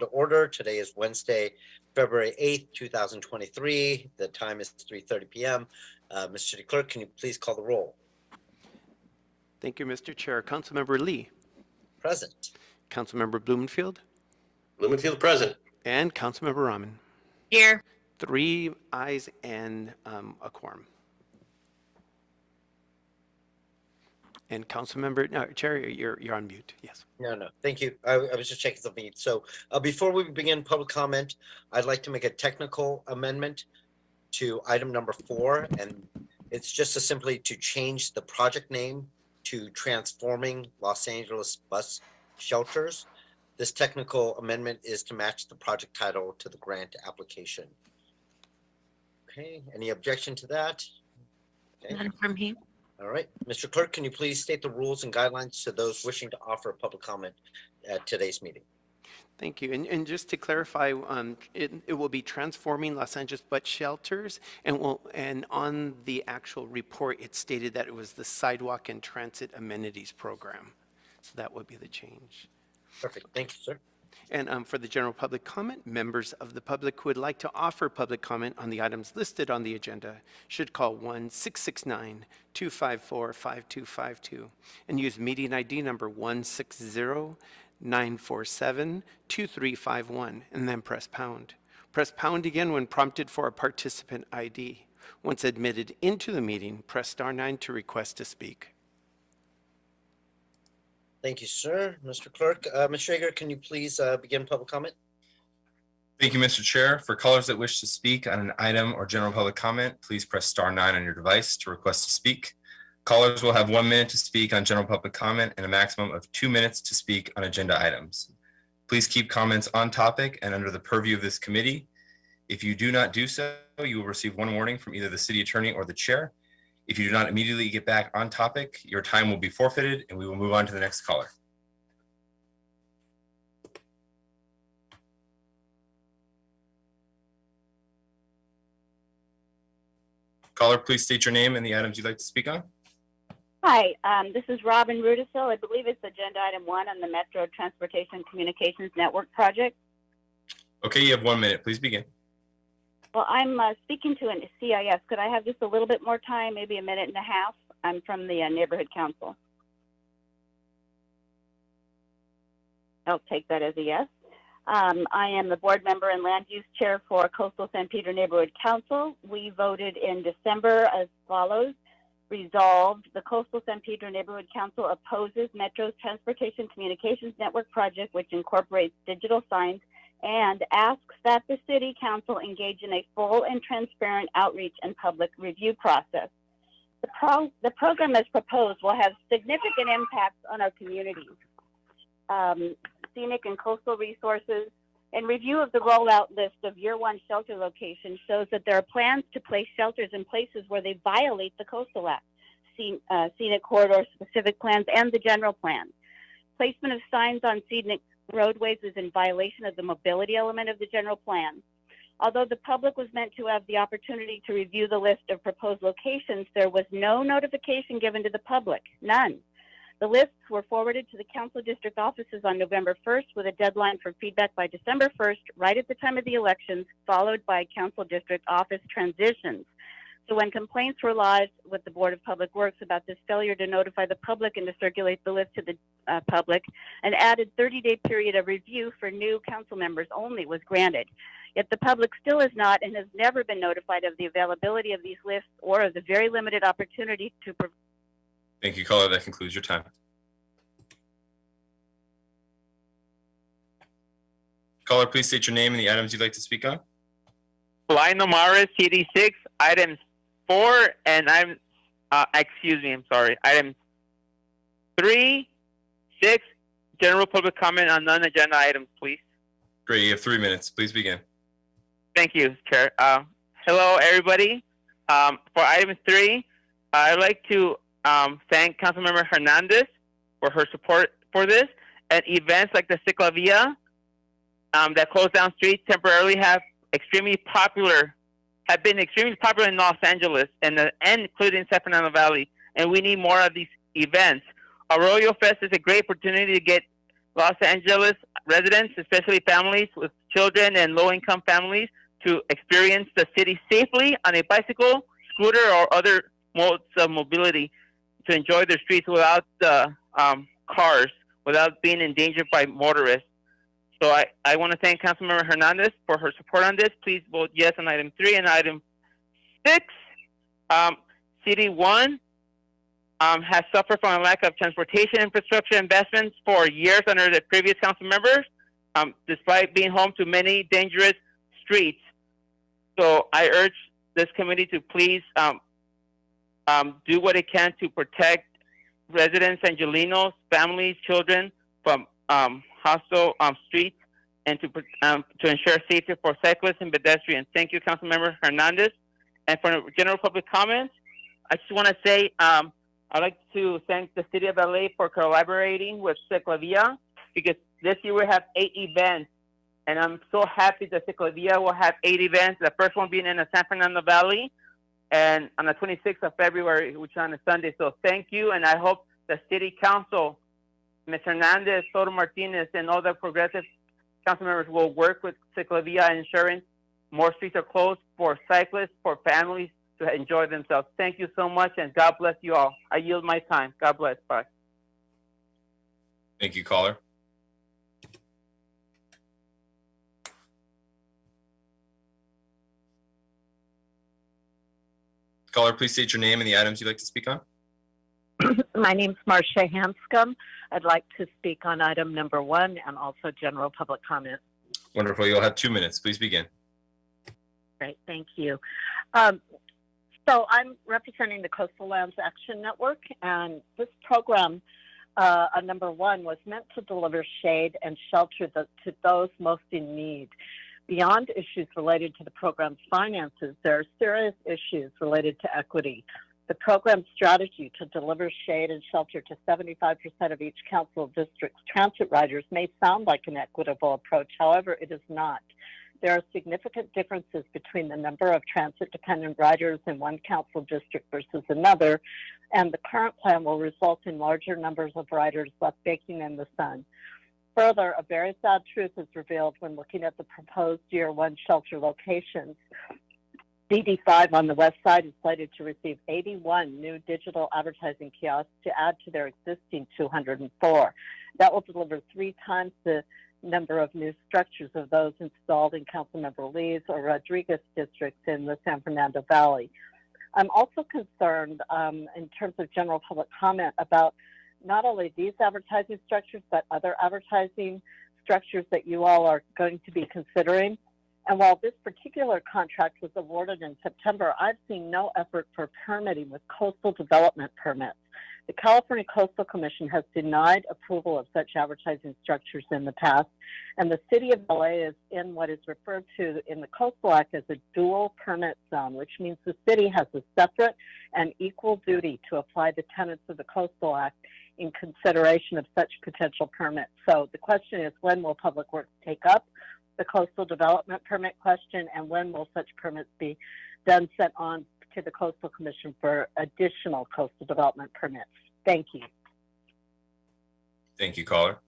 to order. Today is Wednesday, February 8th, 2023. The time is 3:30 p.m. Mr. City Clerk, can you please call the roll? Thank you, Mr. Chair. Councilmember Lee. Present. Councilmember Blumenfield. Blumenfield present. And Councilmember Rahman. Here. 3 ayes and a quorum. And Councilmember, no, Chair, you're on mute. Yes. No, thank you. I was just checking something. So before we begin public comment, I'd like to make a technical amendment to item number 4, and it's just simply to change the project name to Transforming Los Angeles Bus Shelters. This technical amendment is to match the project title to the grant application. Okay, any objection to that? Okay. None from me. All right, Mr. Clerk, can you please state the rules and guidelines to those wishing to offer a public comment at today's meeting? Thank you. And just to clarify, it will be Transforming Los Angeles Bus Shelters, and on the actual report, it stated that it was the Sidewalk and Transit Amenities Program. So that would be the change. Perfect. Thank you, sir. And for the general public comment, members of the public who would like to offer public comment on the items listed on the agenda should call 1-669-254-5252 and use meeting ID number 160-947-2351 and then press pound. Press pound again when prompted for a participant ID. Once admitted into the meeting, press star 9 to request to speak. Thank you, sir. Mr. Clerk, Ms. Schrager, can you please begin public comment? Thank you, Mr. Chair. For callers that wish to speak on an item or general public comment, please press star 9 on your device to request to speak. Callers will have 1 minute to speak on general public comment and a maximum of 2 minutes to speak on agenda items. Please keep comments on topic and under the purview of this committee. If you do not do so, you will receive 1 warning from either the city attorney or the chair. If you do not immediately get back on topic, your time will be forfeited and we will move on to the next caller. Caller, please state your name and the items you'd like to speak on. Hi, this is Robin Rudisill. I believe it's agenda item 1 on the Metro Transportation Communications Network project. Okay, you have 1 minute. Please begin. Well, I'm speaking to an CIS. Could I have just a little bit more time, maybe a minute and a half? I'm from the neighborhood council. I'll take that as a yes. I am the board member and land use chair for Coastal San Pedro Neighborhood Council. We voted in December as follows. Resolved, the Coastal San Pedro Neighborhood Council opposes Metro's Transportation Communications Network project, which incorporates digital signs, and asks that the City Council engage in a full and transparent outreach and public review process. The program as proposed will have significant impacts on our communities. Scenic and coastal resources, and review of the rollout list of year 1 shelter locations shows that there are plans to place shelters in places where they violate the Coastal Act, scenic corridor specific plans, and the general plan. Placement of signs on scenic roadways is in violation of the mobility element of the general plan. Although the public was meant to have the opportunity to review the list of proposed locations, there was no notification given to the public, none. The lists were forwarded to the council district offices on November 1st with a deadline for feedback by December 1st, right at the time of the elections, followed by council district office transitions. So when complaints were lodged with the Board of Public Works about this failure to notify the public and to circulate the list to the public, an added 30-day period of review for new council members only was granted. Yet the public still is not and has never been notified of the availability of these lists or of the very limited opportunity to provide. Thank you, caller. That concludes your time. Caller, please state your name and the items you'd like to speak on. Lionel Morris, CD6, items 4, and I'm items 3, 6, general public comment on non-agenda items, please. Great, you have 3 minutes. Please begin. Thank you, Chair. Hello, everybody. For item 3, I'd like to thank Councilmember Hernandez for her support for this, and events like the Ciclavia that closed down streets temporarily have been extremely popular in Los Angeles and including San Fernando Valley, and we need more of these events. Arroyo Fest is a great opportunity to get Los Angeles residents, especially families with children and low-income families, to experience the city safely on a bicycle, scooter, or other modes of mobility, to enjoy their streets without the cars, without being endangered by motorists. So I want to thank Councilmember Hernandez for her support on this. Please vote yes on item 3 and item 6. City 1 has suffered from a lack of transportation infrastructure investments for years under the previous council members, despite being home to many dangerous streets. So I urge this committee to please do what it can to protect residents, Angelinos, families, children from hostile streets, and to ensure safety for cyclists and pedestrians. Thank you, Councilmember Hernandez. And for general public comments, I just want to say I'd like to thank the City of LA for collaborating with Ciclavia, because this year we have 8 events, and I'm so happy that Ciclavia will have 8 events, the first one being in the San Fernando Valley, and on the 26th of February, which is on a Sunday. So thank you, and I hope the City Council, Ms. Hernandez, Soto Martinez, and all the progressive council members will work with Ciclavia, ensuring more streets are closed for cyclists, for families to enjoy themselves. Thank you so much, and God bless you all. I yield my time. God bless. Bye. Thank you, caller. Caller, please state your name and the items you'd like to speak on. My name's Marcia Hanscom. I'd like to speak on item number 1 and also general public comment. Wonderful. You'll have 2 minutes. Please begin. Great, thank you. So I'm representing the Coastal Lands Action Network, and this program, number 1, was meant to deliver shade and shelter to those most in need. Beyond issues related to the program's finances, there are serious issues related to equity. The program's strategy to deliver shade and shelter to 75% of each council district's transit riders may sound like an equitable approach. However, it is not. There are significant differences between the number of transit-dependent riders in one council district versus another, and the current plan will result in larger numbers of riders left baking in the sun. Further, a very sad truth is revealed when looking at the proposed Year 1 shelter locations. DD5 on the west side is slated to receive 81 new digital advertising kiosks to add to their existing 204. That will deliver 3 times the number of new structures of those installed in Councilmember Lee's or Rodriguez districts in the San Fernando Valley. I'm also concerned in terms of general public comment about not only these advertising structures, but other advertising structures that you all are going to be considering. And while this particular contract was awarded in September, I've seen no effort for permitting with coastal development permits. The California Coastal Commission has denied approval of such advertising structures in the past, and the City of LA is in what is referred to in the Coastal Act as a dual permit zone, which means the city has a separate and equal duty to apply the tenets of the Coastal Act in consideration of such potential permits. So the question is, when will Public Works take up the coastal development permit question, and when will such permits be then sent on to the Coastal Commission for additional coastal development permits? Thank you. Thank you, caller.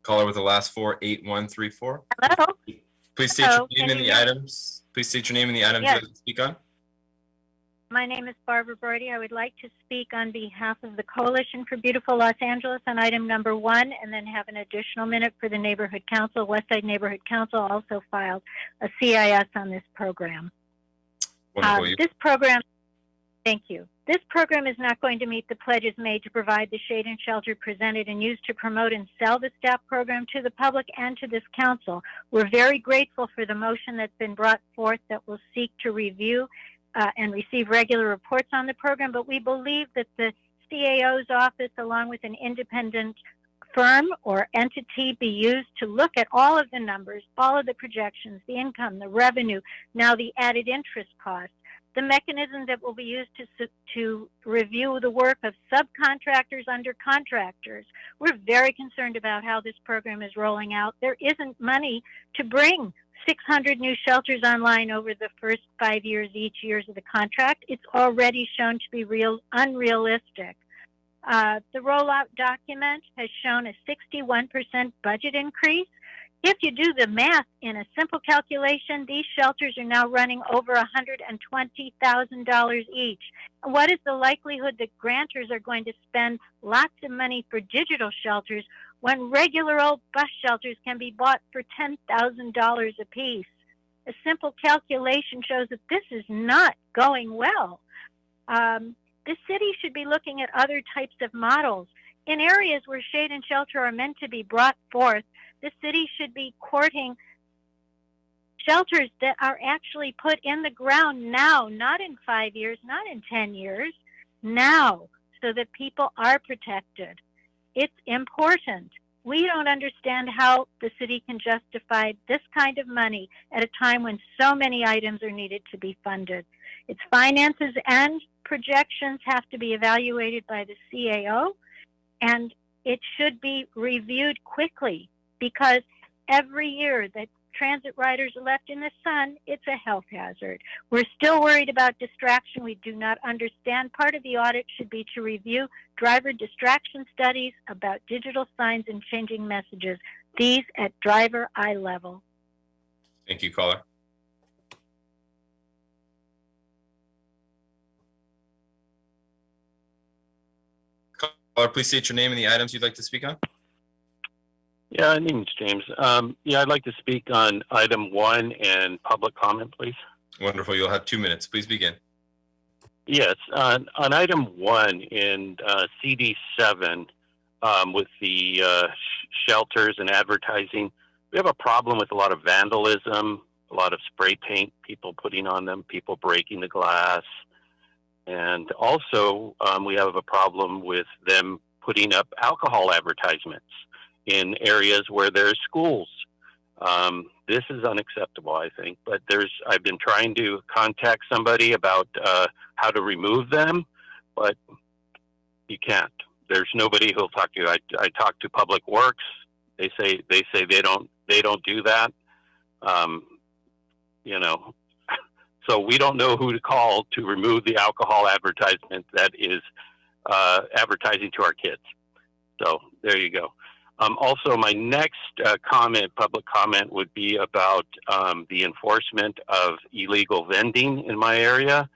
Caller with the last 4, 8134. Hello. Please state Hello, your name can and you the hear me? items. Please state your name and the items Yes. you'd like to speak on. My name is Barbara Brody. I would like to speak on behalf of the Coalition for Beautiful Los Angeles on item number 1, and then have an additional minute for the Neighborhood Council. Westside Neighborhood Council also filed a CIS on this program. Wonderful. This program, thank you. This program is not going to meet the pledges made to provide the shade and shelter presented and used to promote and sell the staff program to the public and to this council. We're very grateful for the motion that's been brought forth that will seek to review and receive regular reports on the program, but we believe that the CAO's office, along with an independent firm or entity, be used to look at all of the numbers, all of the projections, the income, the revenue, now the added interest costs, the mechanism that will be used to review the work of subcontractors under contractors. We're very concerned about how this program is rolling out. There isn't money to bring 600 new shelters online over the first 5 years, each years of the contract. It's already shown to be unrealistic. The rollout document has shown a 61% budget increase. If you do the math in a simple calculation, these shelters are now running over $120,000 each. What is the likelihood that grantors are going to spend lots of money for digital shelters when regular old bus shelters can be bought for $10,000 apiece? A simple calculation shows that this is not going well. The city should be looking at other types of models. In areas where shade and shelter are meant to be brought forth, the city should be courting shelters that are actually put in the ground now, not in 5 years, not in 10 years, now, so that people are protected. It's important. We don't understand how the city can justify this kind of money at a time when so many items are needed to be funded. Its finances and projections have to be evaluated by the CAO, and it should be reviewed quickly, because every year that transit riders are left in the sun, it's a health hazard. We're still worried about distraction. We do not understand. Part of the audit should be to review driver distraction studies about digital signs and changing messages, these at driver eye level. Thank you, caller. Caller, please state your name and the items you'd like to speak on. Yeah, my name is James. I'd like to speak on item 1 and public comment, please. Wonderful. You'll have 2 minutes. Please begin. Yes, on item 1 in CD7 with the shelters and advertising, we have a problem with a lot of vandalism, a lot of spray paint, people putting on them, people breaking the glass. And also, we have a problem with them putting up alcohol advertisements in areas where there's schools. This is unacceptable, I think, but I've been trying to contact somebody about how to remove them, but you can't. There's nobody who'll talk to you. I talked to Public Works. They say they don't do that. So we don't know who to call to remove the alcohol advertisement that is advertising to our kids. So there you go. Also, my next public comment, would be about the enforcement of illegal vending in my area.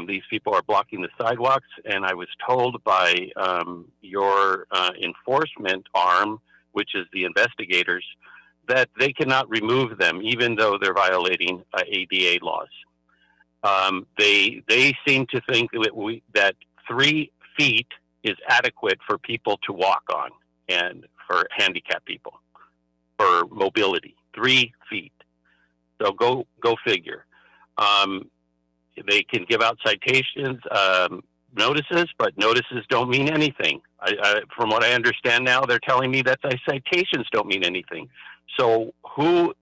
These people are blocking the sidewalks, and I was told by your enforcement arm, which is the investigators, that they cannot remove them, even though they're violating ADA laws. They seem to think that 3 feet is adequate for people to walk on, and for handicapped people, for mobility, 3 feet. So go figure. They can give out citations, notices, but notices don't mean anything. From what I understand now, they're telling me that the citations don't mean anything. So who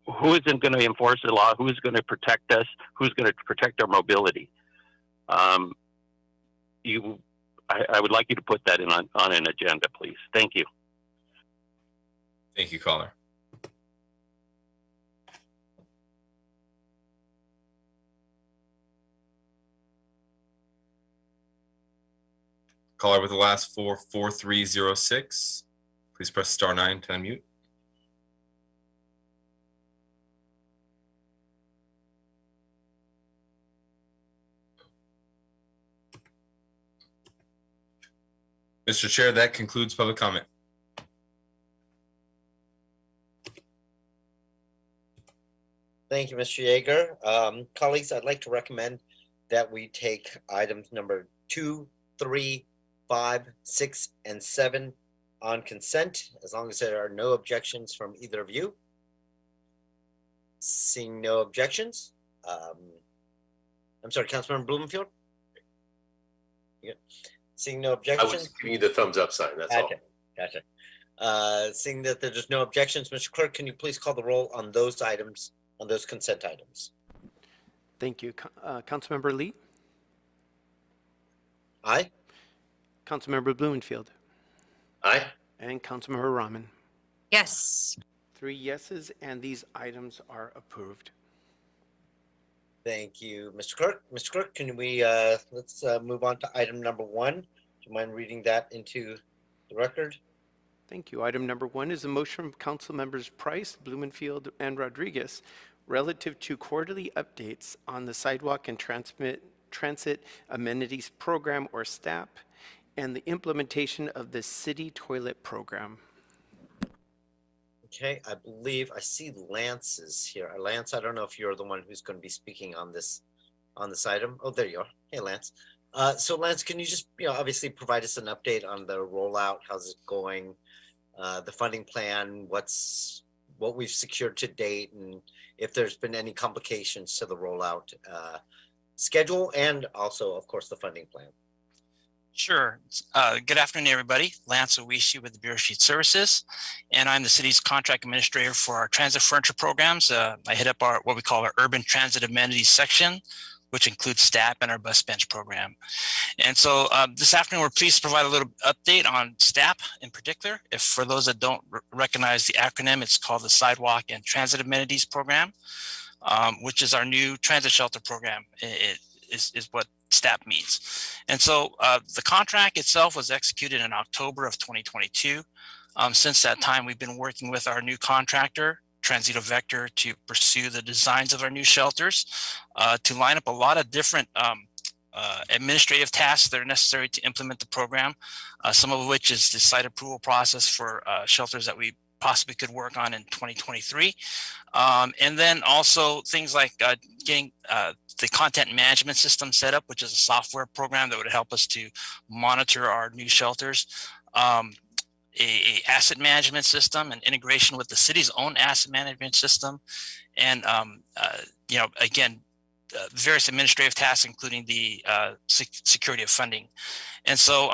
isn't going to enforce the law? Who's going to protect us? Who's going to protect our mobility? I would like you to put that on an agenda, please. Thank you. Thank you, caller. Caller with the last 44306. Please press *9 to unmute. Mr. Chair, that concludes public comment. Thank you, Mr. Yeager. Colleagues, I'd like to recommend that we take items number 2, 3, 5, 6, and 7 on consent, as long as there are no objections from either of you. Seeing no objections. I'm sorry, Councilmember Blumenfield? Yeah. Seeing no I objections. was giving you the thumbs up sign, that's all. Gotcha. Seeing that there's no objections, Mr. Clerk, can you please call the roll on those items, on those consent items? Thank you. Councilmember Lee? Aye? Councilmember Blumenfield? Aye? And Councilmember Rahman? Yes. 3 yeses, and these items are approved. Thank you, Mr. Clerk. Mr. Clerk, can we, let's move on to item number 1. Do you mind reading that into the record? Thank you. Item number 1 is a motion from Council Members Price, Blumenfield, and Rodriguez relative to quarterly updates on the Sidewalk and Transit Amenities Program, or STAP, and the implementation of the City Toilet Program. Okay, I believe I see Lance is here. Lance, I don't know if you're the one who's going to be speaking on this item. Oh, there you are. Hey, Lance. So Lance, can you just, obviously provide us an update on the rollout? How's it going? The funding plan, what we've secured to date, and if there's been any complications to the rollout schedule, and also, of course, the funding plan. Sure. Good afternoon, everybody. Lance Owishi with the Bureau of Street Services, and I'm the city's contract administrator for our transit furniture programs. I head up what we call our urban transit amenities section, which includes STAP and our bus bench program. And so this afternoon, we're pleased to provide a little update on STAP in particular. If for those that don't recognize the acronym, it's called the Sidewalk and Transit Amenities Program, which is our new transit shelter program. It is what STAP means. And so the contract itself was executed in October of 2022. Since that time, we've been working with our new contractor, Transito Vector, to pursue the designs of our new shelters, to line up a lot of different administrative tasks that are necessary to implement the program, some of which is the site approval process for shelters that we possibly could work on in 2023. And then also things like getting the content management system set up, which is a software program that would help us to monitor our new shelters, a asset management system and integration with the city's own asset management system, and again, various administrative tasks, including the security of funding. And so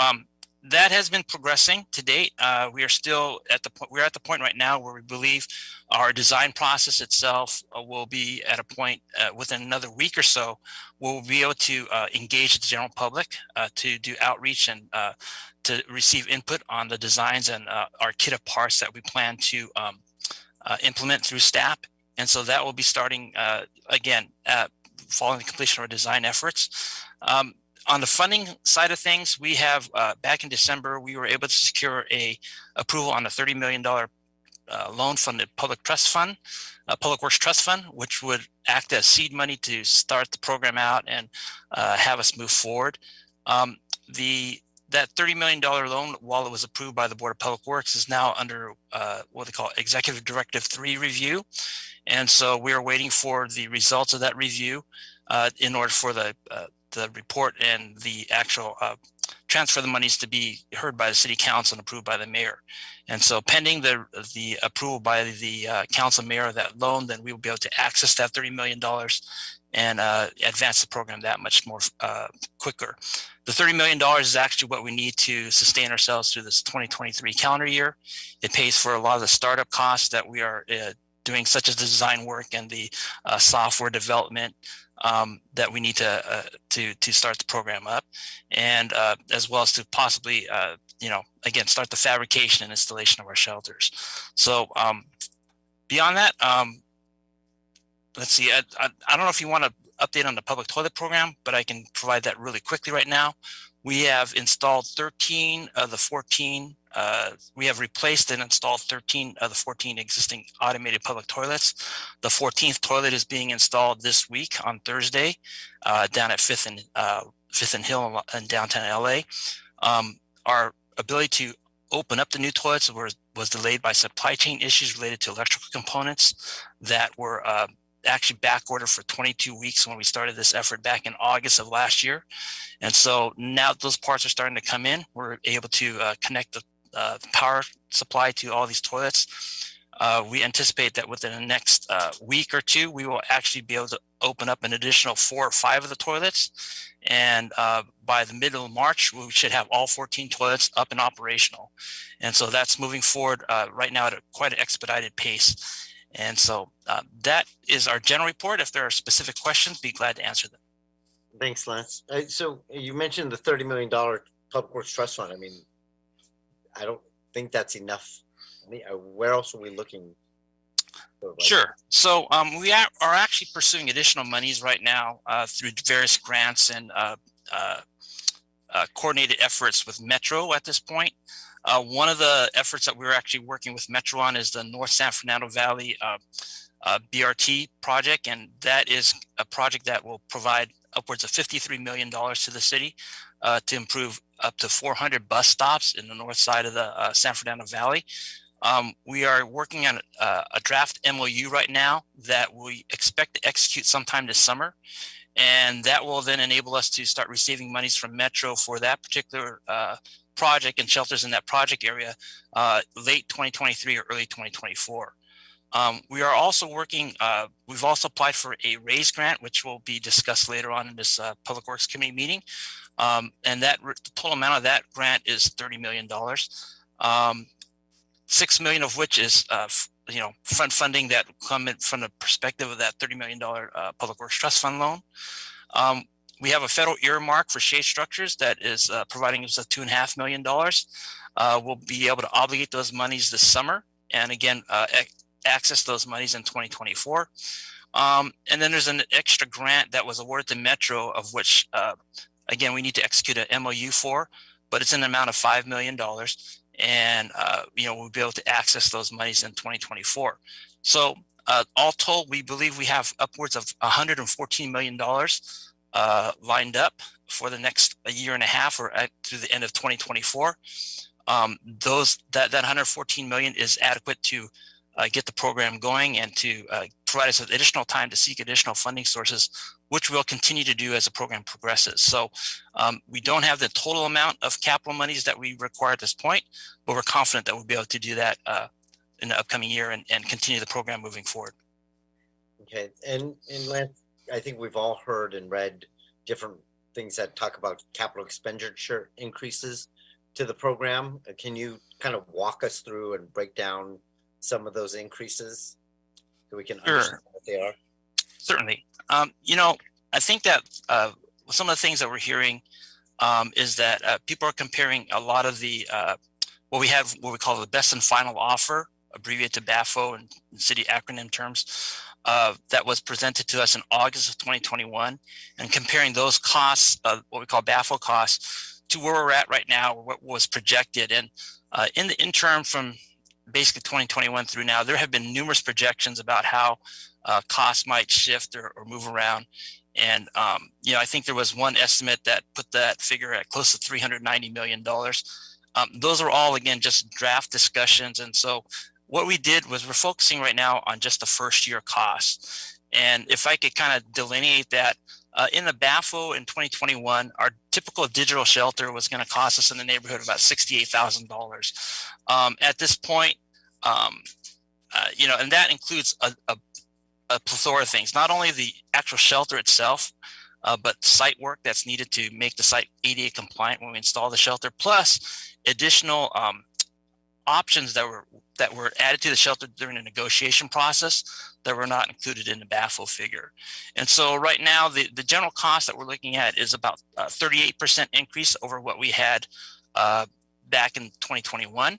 that has been progressing to date. We are still at the point, we're at the point right now where we believe our design process itself will be at a point within another week or so, we'll be able to engage the general public to do outreach and to receive input on the designs and our kit of parts that we plan to implement through STAP. And so that will be starting again, following the completion of our design efforts. On the funding side of things, we have back in December, we were able to secure a approval on a $30 million loan from the Public Trust Fund, Public Works Trust Fund, which would act as seed money to start the program out and have us move forward. That $30 million loan, while it was approved by the Board of Public Works, is now under what they call Executive Directive 3 review. And so we are waiting for the results of that review in order for the report and the actual transfer of the monies to be heard by the City Council and approved by the Mayor. And so pending the approval by the Council Mayor of that loan, then we will be able to access that $30 million and advance the program that much more quicker. The $30 million is actually what we need to sustain ourselves through this 2023 calendar year. It pays for a lot of the startup costs that we are doing, such as the design work and the software development that we need to start the program up, and as well as to possibly, again, start the fabrication and installation of our shelters. So beyond that, let's see, I don't know if you want to update on the public toilet program, but I can provide that really quickly right now. We have installed 13 of the 14, we have replaced and installed 13 of the 14 existing automated public toilets. The 14th toilet is being installed this week on Thursday down at 5th and Hill in downtown LA. Our ability to open up the new toilets was delayed by supply chain issues related to electrical components that were actually back ordered for 22 weeks when we started this effort back in August of last year. And so now those parts are starting to come in. We're able to connect the power supply to all these toilets. We anticipate that within the next week or two, we will actually be able to open up an additional 4 or 5 of the toilets. And by the middle of March, we should have all 14 toilets up and operational. And so that's moving forward right now at quite an expedited pace. And so that is our general report. If there are specific questions, be glad to answer them. Thanks, Lance. So you mentioned the $30 million Public Works Trust Fund. I mean, I don't think that's enough. I mean, where else are we looking Sure. So we are actually pursuing additional monies right now through various grants and coordinated efforts with Metro at this point. One of the efforts that we're actually working with Metro on is the North San Fernando Valley BRT project, and that is a project that will provide upwards of $53 million to the city to improve up to 400 bus stops in the north side of the San Fernando Valley. We are working on a draft MOU right now that we expect to execute sometime this summer. And that will then enable us to start receiving monies from Metro for that particular project and shelters in that project area late 2023 or early 2024. We are also working, we've also applied for a RAISE grant, which will be discussed later on in this Public Works Committee meeting. And that the total amount of that grant is $30 million. $6 million of which is front funding that come in from the perspective of that $30 million Public Works Trust Fund loan. We have a federal earmark for shade structures that is providing us $2.5 million. We'll be able to obligate those monies this summer, and again, access those monies in 2024. And then there's an extra grant that was awarded to Metro, of which, again, we need to execute an MOU for, but it's in the amount of $5 million. And, we'll be able to access those monies in 2024. So all told, we believe we have upwards of $114 million lined up for the next year and a half or through the end of 2024. That $114 million is adequate to get the program going and to provide us with additional time to seek additional funding sources, which we'll continue to do as the program progresses. So we don't have the total amount of capital monies that we require at this point, but we're confident that we'll be able to do that in the upcoming year and continue the program moving forward. Okay, and Lance, I think we've all heard and read different things that talk about capital expenditure increases to the program. Can you kind of walk us through and break down some of those increases so we can understand what they are? Certainly. I think that some of the things that we're hearing is that people are comparing a lot of the what we call the best and final offer, abbreviated to BAFO in city acronym terms, that was presented to us in August of 2021, and comparing those costs, what we call BAFO costs, to where we're at right now, or what was projected. And in the interim from basically 2021 through now, there have been numerous projections about how costs might shift or move around. And, I think there was one estimate that put that figure at close to $390 million. Those are all, again, just draft discussions. And so what we did was we're focusing right now on just the first year costs. And if I could kind of delineate that, in the BAFO in 2021, our typical digital shelter was going to cost us in the neighborhood of about $68,000. At this point, and that includes a plethora of things, not only the actual shelter itself, but site work that's needed to make the site ADA compliant when we install the shelter, plus additional options that were added to the shelter during the negotiation process that were not included in the BAFO figure. And so right now, the general cost that we're looking at is about 38% increase over what we had back in 2021.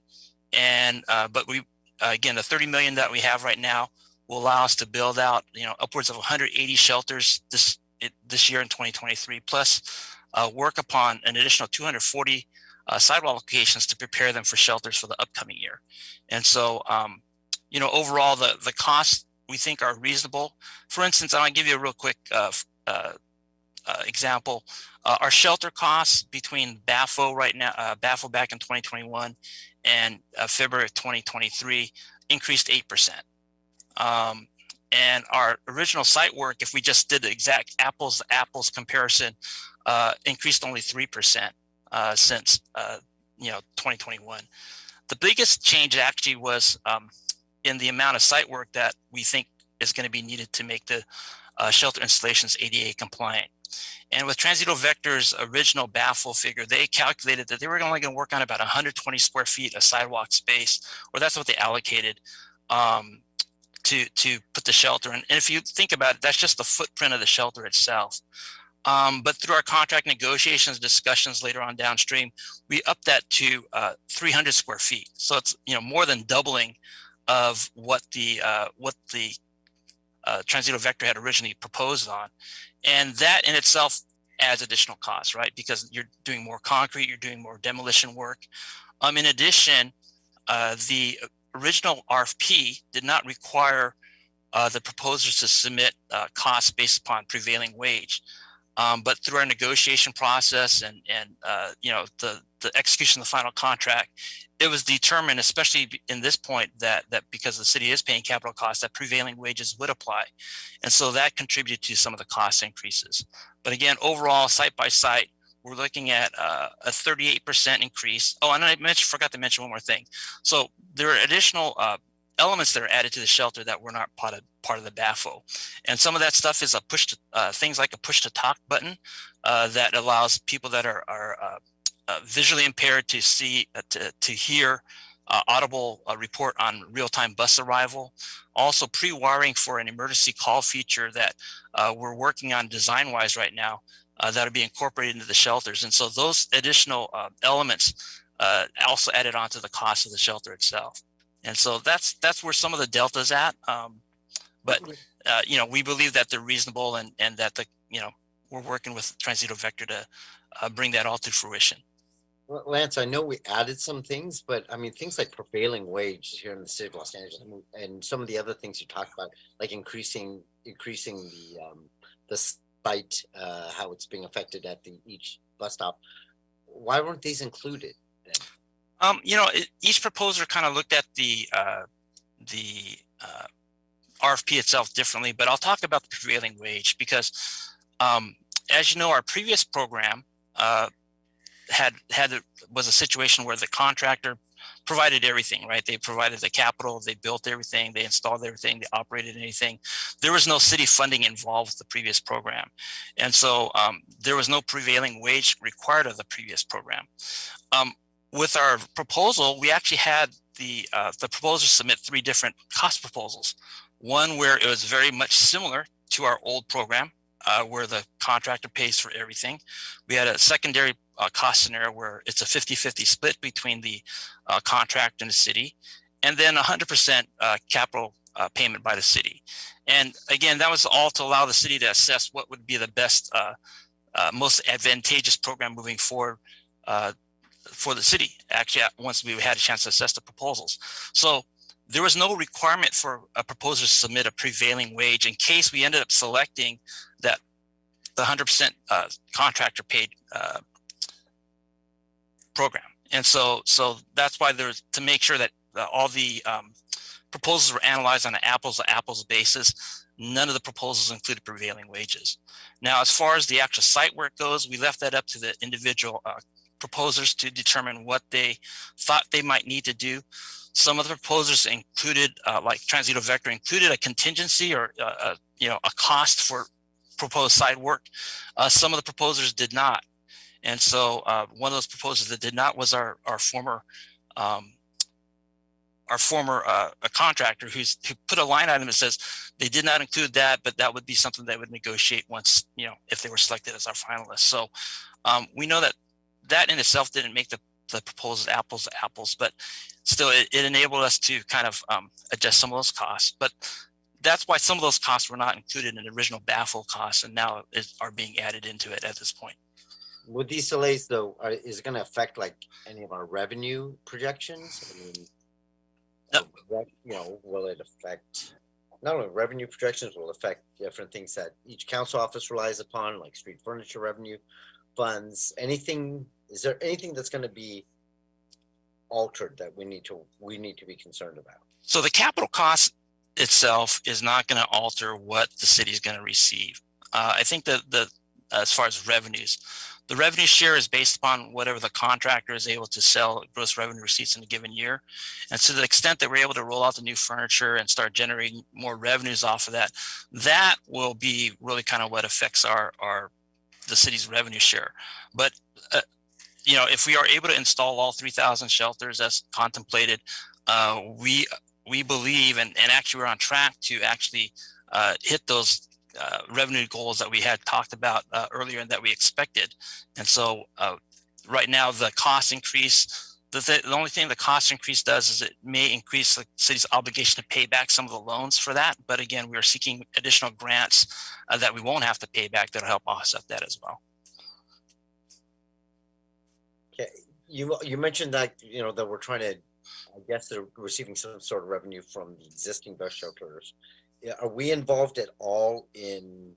And but we again, the $30 million that we have right now will allow us to build out upwards of 180 shelters this year in 2023, plus work upon an additional 240 sidewalk locations to prepare them for shelters for the upcoming year. And so overall the costs we think are reasonable. For instance, I'll give you a real quick example. Our shelter costs between BAFO right now, BAFO back in 2021 and February of 2023 increased 8%. And our original site work, if we just did the exact apples to apples comparison, increased only 3% since 2021. The biggest change actually was in the amount of site work that we think is going to be needed to make the shelter installations ADA compliant. And with Transito Vector's original BAFO figure, they calculated that they were only going to work on about 120 square feet of sidewalk space, or that's what they allocated to put the shelter in. And if you think about it, that's just the footprint of the shelter itself. But through our contract negotiations, discussions later on downstream, we upped that to 300 square feet. So it's more than doubling of what the Transito Vector had originally proposed on. And that in itself adds additional costs, right? Because you're doing more concrete, you're doing more demolition work. In addition, the original RFP did not require the proposers to submit costs based upon prevailing wage. But through our negotiation process and the execution of the final contract, it was determined, especially in this point, that because the city is paying capital costs, that prevailing wages would apply. And so that contributed to some of the cost increases. But again, overall, site by site, we're looking at a 38% increase. Oh, and I forgot to mention one more thing. So there are additional elements that are added to the shelter that were not part of the BAFO. And some of that stuff is things like a push to talk button that allows people that are visually impaired to see, to hear audible report on real-time bus arrival. Also pre-wiring for an emergency call feature that we're working on design-wise right now that'll be incorporated into the shelters. And so those additional elements also added onto the cost of the shelter itself. And so that's where some of the delta's at. But we believe that they're reasonable and that we're working with Transito Vector to bring that all to fruition. Well, Lance, I know we added some things, but I mean, things like prevailing wage here in the city of Los Angeles and some of the other things you talked about, like increasing the site, how it's being affected at each bus stop. Why weren't these included then? Each proposer kind of looked at the RFP itself differently, but I'll talk about the prevailing wage because, as you know, our previous program was a situation where the contractor provided everything, right? They provided the capital, they built everything, they installed everything, they operated anything. There was no city funding involved with the previous program. And so there was no prevailing wage required of the previous program. With our proposal, we actually had the proposers submit 3 different cost proposals. One where it was very much similar to our old program, where the contractor pays for everything. We had a secondary cost scenario where it's a 50-50 split between the contract and the city, and then 100% capital payment by the city. And again, that was all to allow the city to assess what would be the best, most advantageous program moving forward for the city, actually, once we had a chance to assess the proposals. So there was no requirement for a proposer to submit a prevailing wage in case we ended up selecting that the 100% contractor paid program. And so that's why there's to make sure that all the proposals were analyzed on an apples to apples basis. None of the proposals included prevailing wages. Now, as far as the actual site work goes, we left that up to the individual proposers to determine what they thought they might need to do. Some of the proposers included, like Transito Vector, included a contingency or a cost for proposed site work. Some of the proposers did not, and so one of those proposers that did not was our former contractor who put a line item that says they did not include that, but that would be something they would negotiate once if they were selected as our finalists. So we know that in itself didn't make the proposed apples to apples, but still it enabled us to kind of adjust some of those costs. But that's why some of those costs were not included in the original BAFO costs and now are being added into it at this point. With these delays, though, is it going to affect like any of our revenue projections? I mean, will it affect not only revenue projections, will affect different things that each council office relies upon, like street furniture revenue, funds, anything? Is there anything that's going to be altered that we need to be concerned about? So the capital cost itself is not going to alter what the city is going to receive. I think that as far as revenues, the revenue share is based upon whatever the contractor is able to sell gross revenue receipts in a given year. And to the extent that we're able to roll out the new furniture and start generating more revenues off of that, that will be really kind of what affects the city's revenue share. But if we are able to install all 3,000 shelters as contemplated, we believe, and actually we're on track to actually hit those revenue goals that we had talked about earlier and that we expected. And so right now the cost increase the only thing the cost increase does is it may increase the city's obligation to pay back some of the loans for that. But again, we are seeking additional grants that we won't have to pay back that'll help offset that as well. Okay, you mentioned that, you know, that we're trying to, I guess they're receiving some sort of revenue from the existing bus shelters. Yeah, are we involved at all in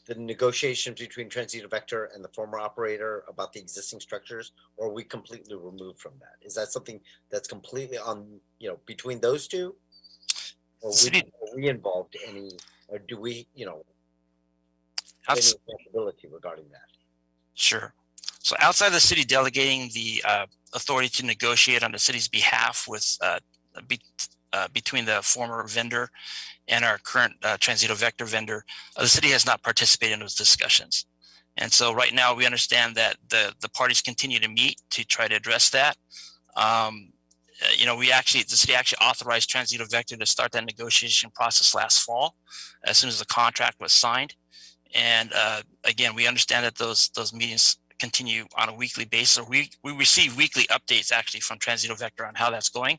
the negotiations between Transito Vector and the former operator about the existing structures, or are we completely removed from that? Is that something that's completely on, you know, between those two? Or are we involved any, or do we, you know, have any responsibility regarding that? Sure. So outside of the city delegating the authority to negotiate on the city's behalf with between the former vendor and our current Transito Vector vendor, the city has not participated in those discussions. And so right now we understand that the parties continue to meet to try to address that. You know, the city actually authorized Transito Vector to start that negotiation process last fall, as soon as the contract was signed. And again, we understand that those meetings continue on a weekly basis. Or we receive weekly updates actually from Transito Vector on how that's going,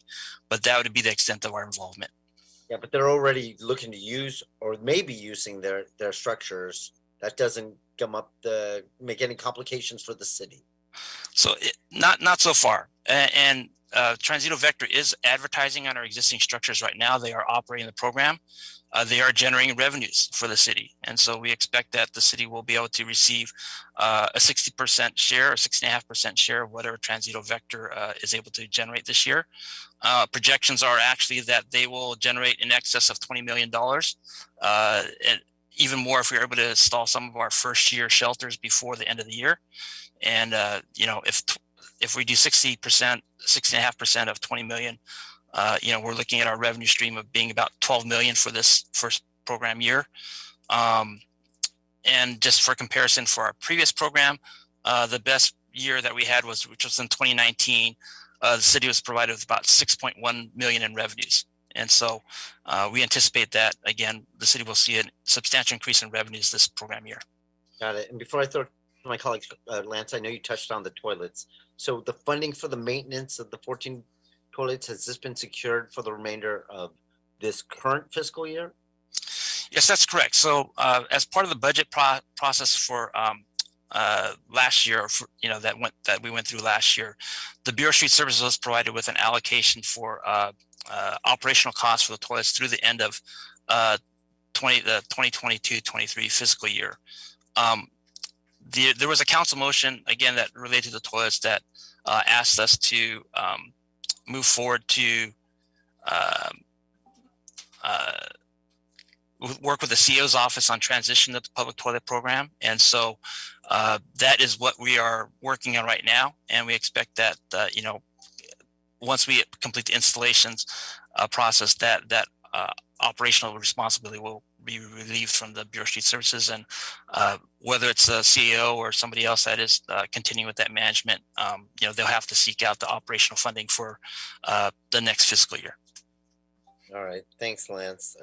but that would be the extent of our involvement. Yeah, but they're already looking to use or maybe using their structures. That doesn't come up make any complications for the city. So not so far. And Transito Vector is advertising on our existing structures right now. They are operating the program. They are generating revenues for the city. And so we expect that the city will be able to receive a 60% share or 6.5% share of whatever Transito Vector is able to generate this year. Projections are actually that they will generate in excess of $20 million. And even more if we're able to install some of our first year shelters before the end of the year. And, you know, if we do 60%, 6.5% of 20 million, you know, we're looking at our revenue stream of being about 12 million for this first program year. And just for comparison, for our previous program, the best year that we had which was in 2019. The city was provided with about 6.1 million in revenues. And so we anticipate that, again, the city will see a substantial increase in revenues this program year. Got it. And before I throw to my colleagues, Lance, I know you touched on the toilets. So the funding for the maintenance of the 14 toilets, has this been secured for the remainder of this current fiscal year? Yes, that's correct. So as part of the budget process for last year, you know, that we went through last year, the Bureau of Street Services was provided with an allocation for operational costs for the toilets through the end of the 2022-23 fiscal year. There was a council motion, again, that related to the toilets that asked us to move forward to work with the CEO's office on transition to the public toilet program. And so that is what we are working on right now. And we expect that, you know, once we complete the installations process, that operational responsibility will be relieved from the Bureau of Street Services. And whether it's the CEO or somebody else that is continuing with that management, you know, they'll have to seek out the operational funding for the next fiscal year. All right. Thanks, Lance.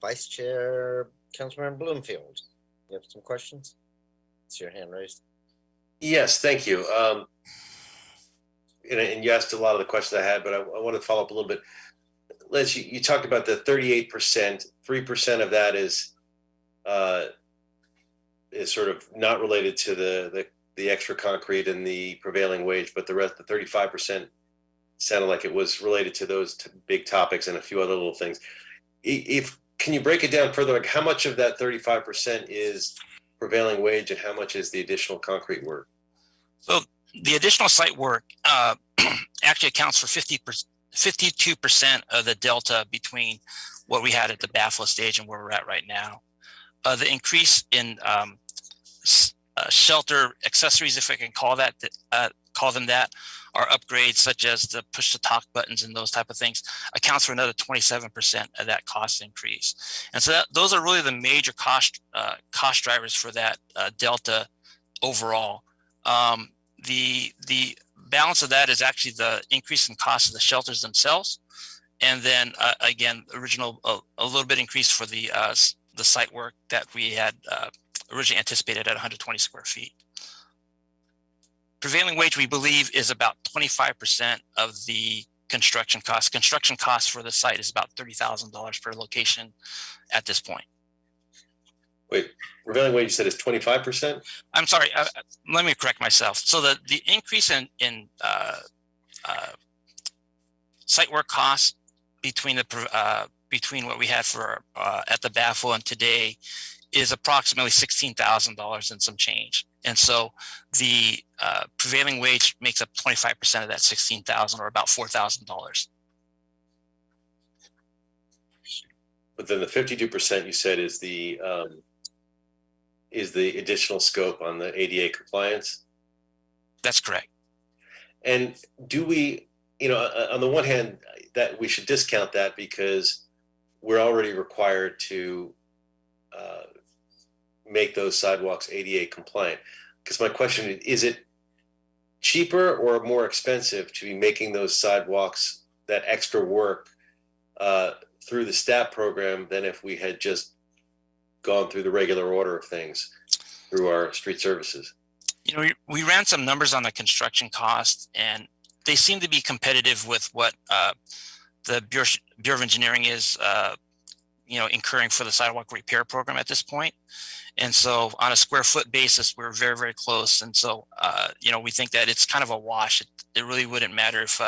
Vice Chair, Councilmember Bloomfield, you have some questions? It's your hand raised. Yes, thank you. And you asked a lot of the questions I had, but I want to follow up a little bit. Lance, you talked about the 38%, 3% of that is sort of not related to the extra concrete and the prevailing wage, but the rest, the 35%, sounded like it was related to those big topics and a few other little things. Can you break it down further? Like how much of that 35% is prevailing wage and how much is the additional concrete work? So the additional site work actually accounts for 52% of the delta between what we had at the BAFLA stage and where we're at right now. The increase in shelter accessories, if I can call them that, are upgrades such as the push-to-talk buttons and those type of things, accounts for another 27% of that cost increase. And so those are really the major cost drivers for that delta overall. The balance of that is actually the increase in cost of the shelters themselves. And then again, a little bit increase for the site work that we had originally anticipated at 120 square feet. prevailing wage, we believe, is about 25% of the construction costs. Construction costs for the site is about $30,000 per location at this point. Wait, prevailing wage you said is 25%? I'm sorry, let me correct myself. So the increase in site work costs between what we had for at the baffle and today is approximately $16,000 and some change. And so the prevailing wage makes up 25% of that 16,000, or about $4,000. But then the 52% you said is the additional scope on the ADA compliance. That's correct. And do we, on the one hand, that we should discount that because we're already required to make those sidewalks ADA compliant. Because my question is it cheaper or more expensive to be making those sidewalks, that extra work through the STAP program than if we had just gone through the regular order of things through our street services? We ran some numbers on the construction costs, and they seem to be competitive with what the Bureau of Engineering is, incurring for the sidewalk repair program at this point. And so on a square foot basis, we're very, very close. And so, we think that it's kind of a wash. It really wouldn't matter if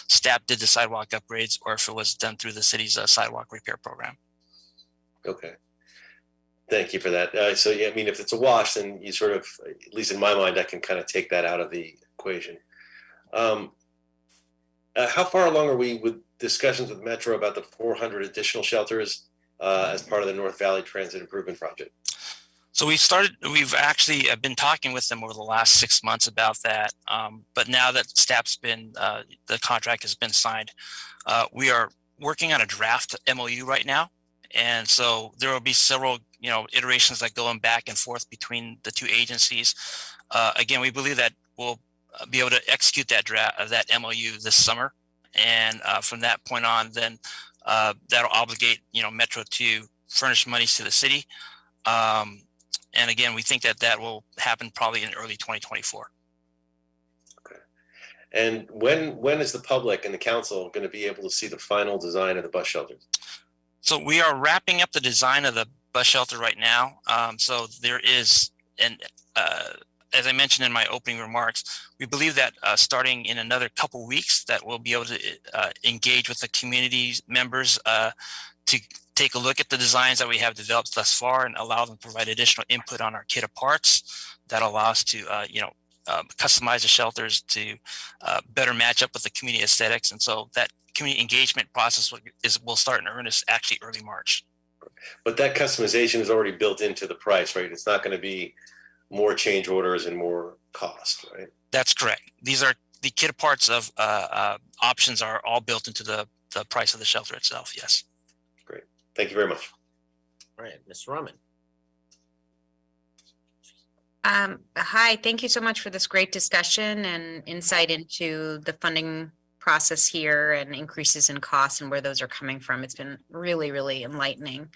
STAP did the sidewalk upgrades or if it was done through the city's sidewalk repair program. Okay. Thank you for that. So, yeah, I mean, if it's a wash, then you sort of, at least in my mind, I can kind of take that out of the equation. How far along are we with discussions with Metro about the 400 additional shelters as part of the North Valley Transit Improvement Project? So we've actually been talking with them over the last 6 months about that. But now that STAP's been, the contract has been signed, we are working on a draft MOU right now. And so there will be several, iterations that going back and forth between the two agencies. Again, we believe that we'll be able to execute that MOU this summer. And from that point on, then that'll obligate, Metro to furnish monies to the city. And again, we think that will happen probably in early 2024. Okay. And when is the public and the council going to be able to see the final design of the bus shelters? So we are wrapping up the design of the bus shelter right now. So there is, and as I mentioned in my opening remarks, we believe that starting in another couple weeks that we'll be able to engage with the community members to take a look at the designs that we have developed thus far and allow them to provide additional input on our kit of parts that allow us to, customize the shelters to better match up with the community aesthetics. And so that community engagement process will start in earnest actually early March. But that customization is already built into the price, right? It's not going to be more change orders and more cost, right? That's correct. These are the kit parts of options are all built into the price of the shelter itself. Yes. Great. Thank you very much. All right, Ms. Rahman. Hi, thank you so much for this great discussion and insight into the funding process here and increases in costs and where those are coming from. It's been really, really enlightening.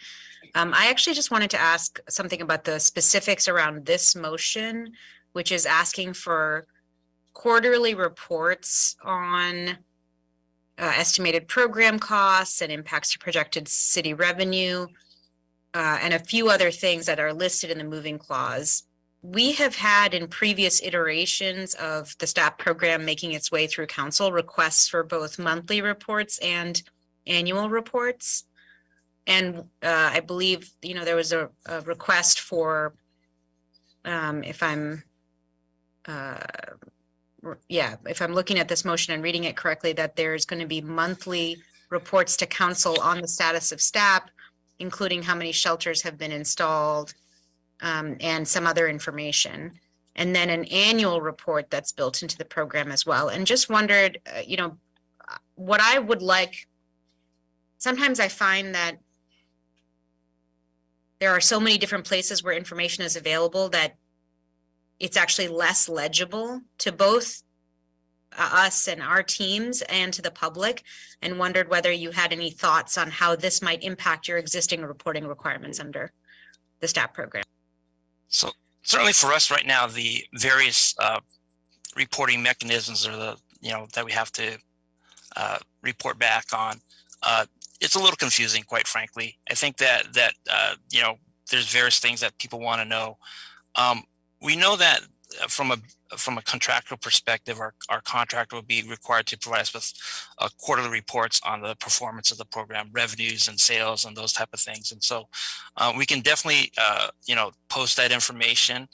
I actually just wanted to ask something about the specifics around this motion, which is asking for quarterly reports on estimated program costs and impacts to projected city revenue, and a few other things that are listed in the moving clause. We have had in previous iterations of the STAP program making its way through council requests for both monthly reports and annual reports. And I believe, there was a request for, if I'm looking at this motion and reading it correctly, that there's going to be monthly reports to council on the status of STAP, including how many shelters have been installed, and some other information. And then an annual report that's built into the program as well. And just wondered, what I would like, sometimes I find that there are so many different places where information is available that it's actually less legible to both us and our teams and to the public, and wondered whether you had any thoughts on how this might impact your existing reporting requirements under the STAP program. So certainly for us right now, the various reporting mechanisms or the, that we have to report back on. It's a little confusing, quite frankly. I think that there's various things that people want to know. We know that from a contractual perspective, our contractor will be required to provide us with quarterly reports on the performance of the program, revenues and sales and those type of things. And so we can definitely, post that information.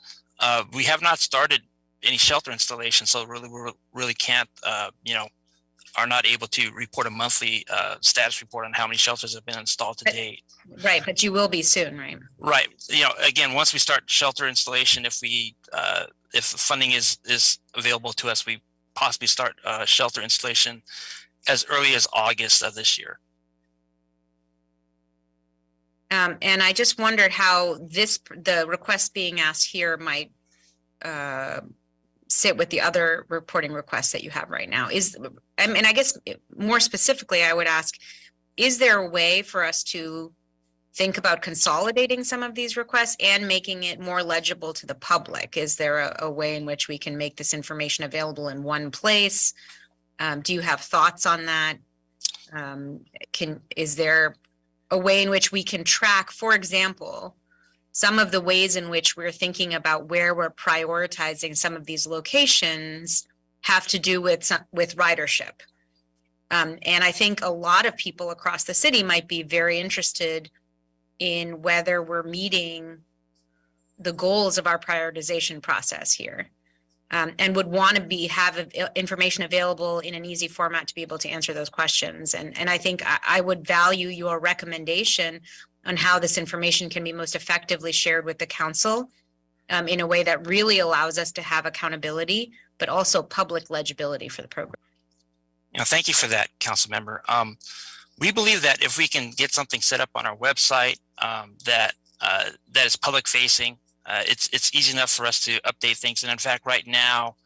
We have not started any shelter installation, so we really can't, are not able to report a monthly status report on how many shelters have been installed to date. Right, but you will be soon, right? Right. Again, once we start shelter installation, if funding is available to us, we possibly start shelter installation as early as August of this year. And I just wondered how the request being asked here might sit with the other reporting requests that you have right now. I guess more specifically, I would ask, is there a way for us to think about consolidating some of these requests and making it more legible to the public? Is there a way in which we can make this information available in one place? Do you have thoughts on that? Is there a way in which we can track, for example, some of the ways in which we're thinking about where we're prioritizing some of these locations have to do with ridership. And I think a lot of people across the city might be very interested in whether we're meeting the goals of our prioritization process here, and would want to have information available in an easy format to be able to answer those questions. And I think I would value your recommendation on how this information can be most effectively shared with the council in a way that really allows us to have accountability, but also public legibility for the program. Thank you for that, council member. We believe that if we can get something set up on our website that is public facing, it's easy enough for us to update things. And in fact, right now,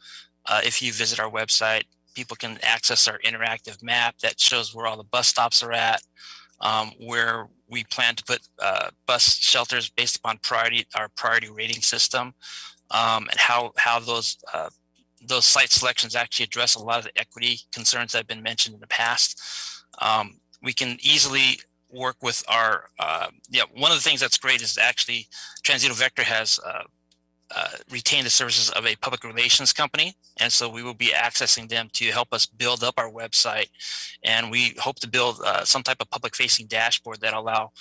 if you visit our website, people can access our interactive map that shows where all the bus stops are at, where we plan to put bus shelters based upon our priority rating system, and how those site selections actually address a lot of the equity concerns that have been mentioned in the past. We can easily work with our, one of the things that's great is actually Transito Vector has retain the services of a public relations company. And so we will be accessing them to help us build up our website. And we hope to build some type of public facing dashboard that allow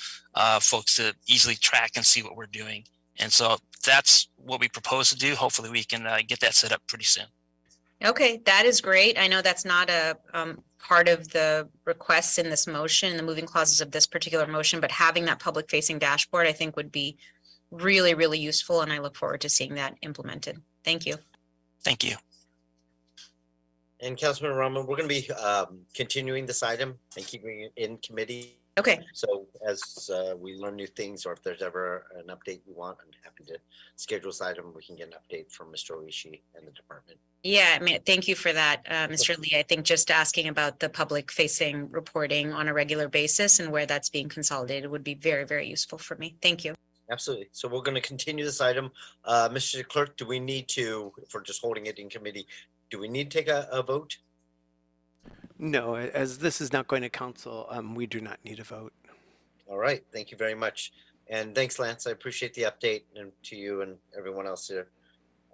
folks to easily track and see what we're doing. And so that's what we propose to do. Hopefully we can get that set up pretty soon. Okay, that is great. I know that's not a part of the requests in this motion, the moving clauses of this particular motion, but having that public facing dashboard, I think would be really, really useful. And I look forward to seeing that implemented. Thank you. Thank you. And Councilman Rahman, we're going to be continuing this item and keeping it in committee. Okay. So as we learn new things, or if there's ever an update you want, I'm happy to schedule this item. We can get an update from Mr. Oishi and the department. Yeah, I mean, thank you for that, Mr. Lee. I think just asking about the public facing reporting on a regular basis and where that's being consolidated would be very, very useful for me. Thank you. Absolutely. So we're going to continue this item. Mr. Clerk, do we need to, if we're just holding it in committee, do we need to take a vote? No, as this is not going to council, we do not need a vote. All right. Thank you very much. And thanks, Lance. I appreciate the update, and to you and everyone else here.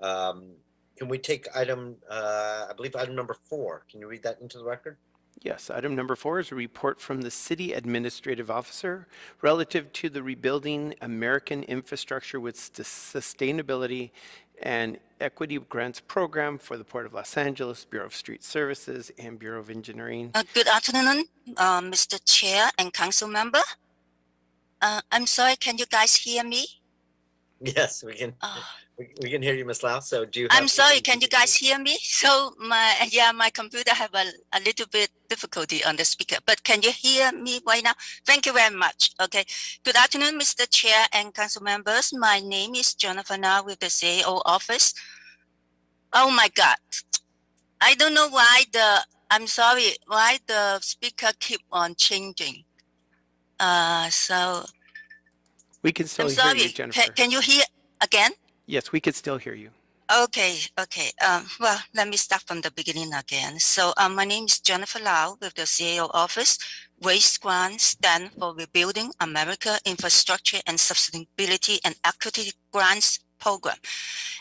Can we take item, I believe item number 4. Can you read that into the record? Yes, item number 4 is a report from the City Administrative Officer relative to the Rebuilding American Infrastructure with Sustainability and Equity Grants Program for the Port of Los Angeles, Bureau of Street Services, and Bureau of Engineering. Good afternoon, Mr. Chair and Council Member. I'm sorry, can you guys hear me? Yes, we can. We can hear you, Ms. Lau. So do you? I'm sorry, can you guys hear me? So my computer have a little bit difficulty on the speaker, but can you hear me right now? Thank you very much. Okay. Good afternoon, Mr. Chair and council members. My name is Jennifer Na with the CAO office. Oh my God. I don't know why why the speaker keep on changing. So we can still I'm hear sorry. you, Jennifer. Can you hear again? Yes, we could still hear you. Okay, okay. Well, let me start from the beginning again. So, my name is Jennifer Lau with the CAO office. WASTE grant stand for Rebuilding America Infrastructure and Sustainability and Equity Grants Program.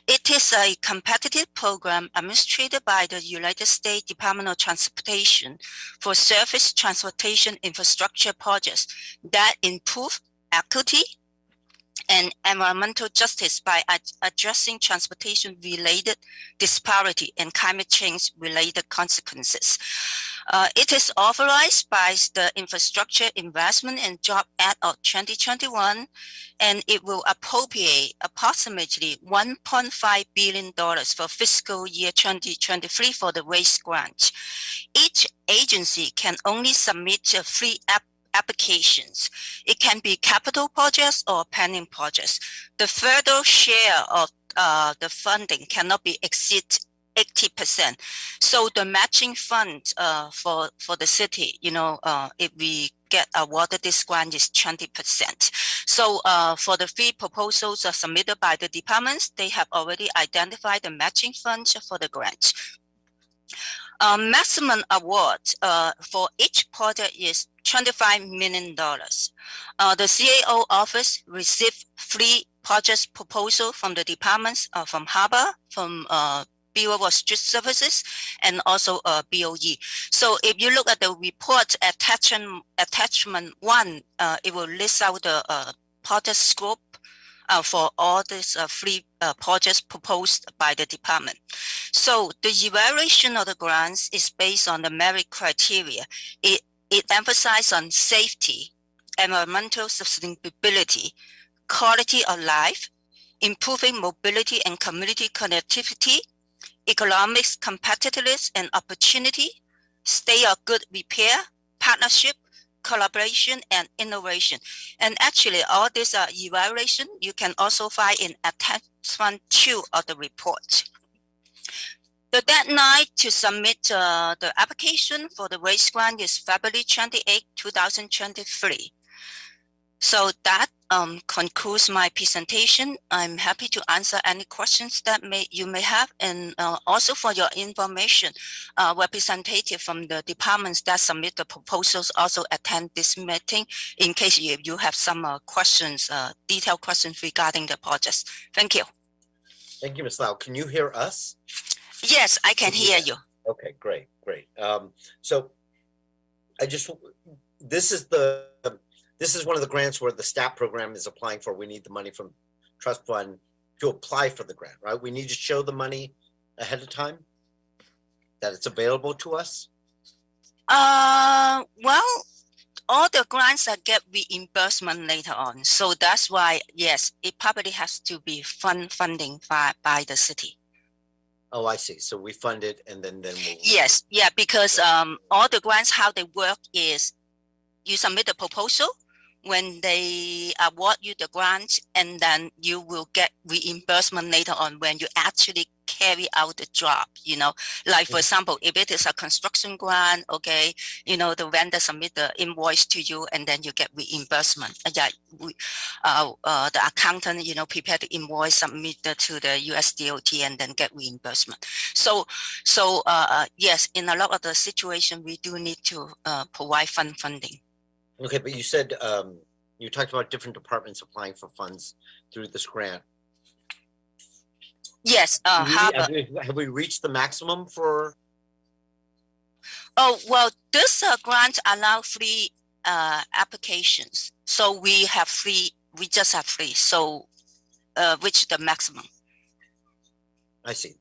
It is a competitive program administered by the United States Department of Transportation for surface transportation infrastructure projects that improve equity and environmental justice by addressing transportation-related disparity and climate change-related consequences. It is authorized by the Infrastructure Investment and Job Act of 2021, and it will appropriate approximately $1.5 billion for fiscal year 2023 for the WASTE grant. Each agency can only submit 3 applications. It can be capital projects or planning projects. The federal share of the funding cannot be exceed 80%. So the matching fund for the city, if we get awarded this grant is 20%. So for the 3 proposals submitted by the departments, they have already identified the matching funds for the grant. Maximum award for each project is $25 million. The CAO office received 3 project proposals from the departments from Harbor, from Bureau of Street Services, and also BOE. So if you look at the report attachment 1, it will list out the project scope for all these 3 projects proposed by the department. So the evaluation of the grants is based on the merit criteria. It emphasizes on safety, environmental sustainability, quality of life, improving mobility and community connectivity, economics competitiveness and opportunity, state of good repair, partnership, collaboration, and innovation. And actually, all these evaluation you can also find in attachment 2 of the report. The deadline to submit the application for the WASTE grant is February 28, 2023. So that concludes my presentation. I'm happy to answer any questions that you may have. And also for your information, representative from the departments that submit the proposals also attend this meeting in case you have some questions, detailed questions regarding the projects. Thank you. Thank you, Ms. Lau. Can you hear us? Yes, I can hear you. Okay, great, great. So this is one of the grants where the STAP program is applying for. We need the money from trust fund to apply for the grant, right? We need to show the money ahead of time that it's available to us. Well, all the grants that get reimbursement later on. So that's why, yes, it probably has to be funding by the city. Oh, I see. So we fund it and then we'll... Yes, yeah, because all the grants, how they work is you submit a proposal. When they award you the grant, and then you will get reimbursement later on when you actually carry out the job, like for example, if it is a construction grant, okay, the vendor submit the invoice to you and then you get reimbursement. Yeah, the accountant, prepare the invoice, submit it to the US DOT and then get reimbursement. So yes, in a lot of the situation, we do need to provide funding. Okay, but you said you talked about different departments applying for funds through this grant. Yes. Have we reached the maximum for? Oh, well, this grant allow 3 applications. So we have 3. We just have 3. So which the maximum? I see.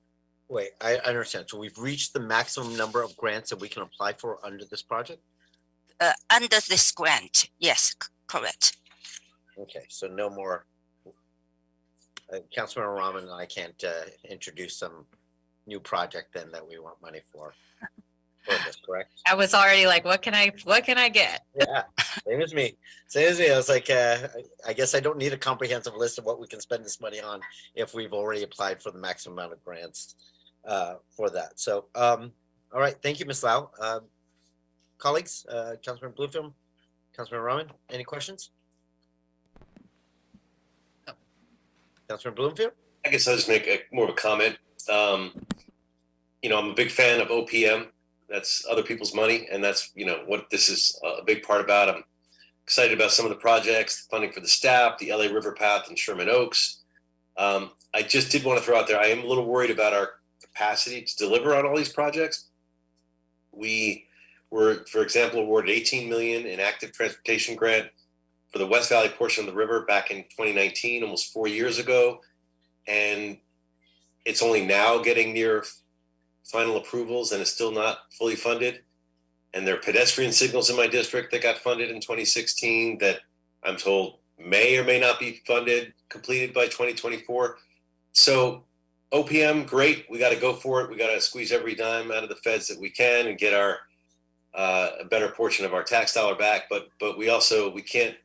Wait, I understand. So we've reached the maximum number of grants that we can apply for under this project? Under this grant, yes, correct. Okay, so no more. Councilman Rahman and I can't introduce some new project then that we want money for this, correct? I was already like, what can I get? Yeah, same as me. I was like, I guess I don't need a comprehensive list of what we can spend this money on if we've already applied for the maximum amount of grants for that. So, all right, thank you, Ms. Lau. Colleagues, Councilman Bloomfield, Councilman Rahman, any questions? Councilman Bloomfield? I guess I'll just make more of a comment. You know, I'm a big fan of OPM. That's other people's money, and that's, you know, what this is a big part about. I'm excited about some of the projects, funding for the STAP, the LA River Path and Sherman Oaks. I just did want to throw out there, I am a little worried about our capacity to deliver on all these projects. We were, for example, awarded 18 million in active transportation grant for the West Valley portion of the river back in 2019, almost 4 years ago. And it's only now getting near final approvals and is still not fully funded. And there are pedestrian signals in my district that got funded in 2016 that I'm told may or may not be completed by 2024. So OPM, great. We got to go for it. We got to squeeze every dime out of the feds that we can and get our a better portion of our tax dollar back. But we can't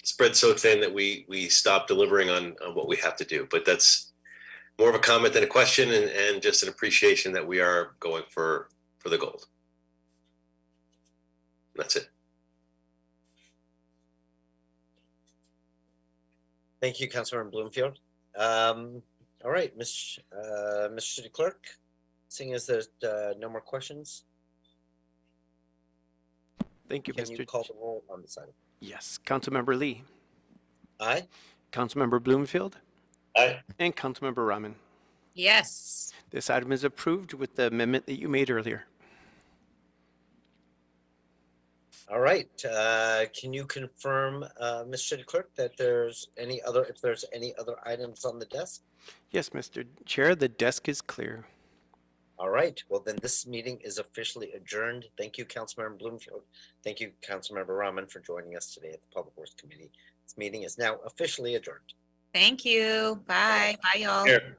spread so thin that we stop delivering on what we have to do. But that's more of a comment than a question, and just an appreciation that we are going for the gold. That's it. Thank you, Councilmember Bloomfield. All right, Mr. City Clerk, seeing as there's no more questions, Thank you, can Mr. you call the roll on this item? Yes, Councilmember Lee, Aye. Councilmember Bloomfield, Aye. and Councilmember Rahman. Yes. This item is approved with the amendment that you made earlier. All right. Can you confirm, Mr. City Clerk, that if there's any other items on the desk? Yes, Mr. Chair, the desk is clear. All right. Well, then this meeting is officially adjourned. Thank you, Councilmember Bloomfield. Thank you, Councilmember Rahman, for joining us today at the Public Works Committee. This meeting is now officially adjourned. Thank you. Bye. Bye, y'all. Here.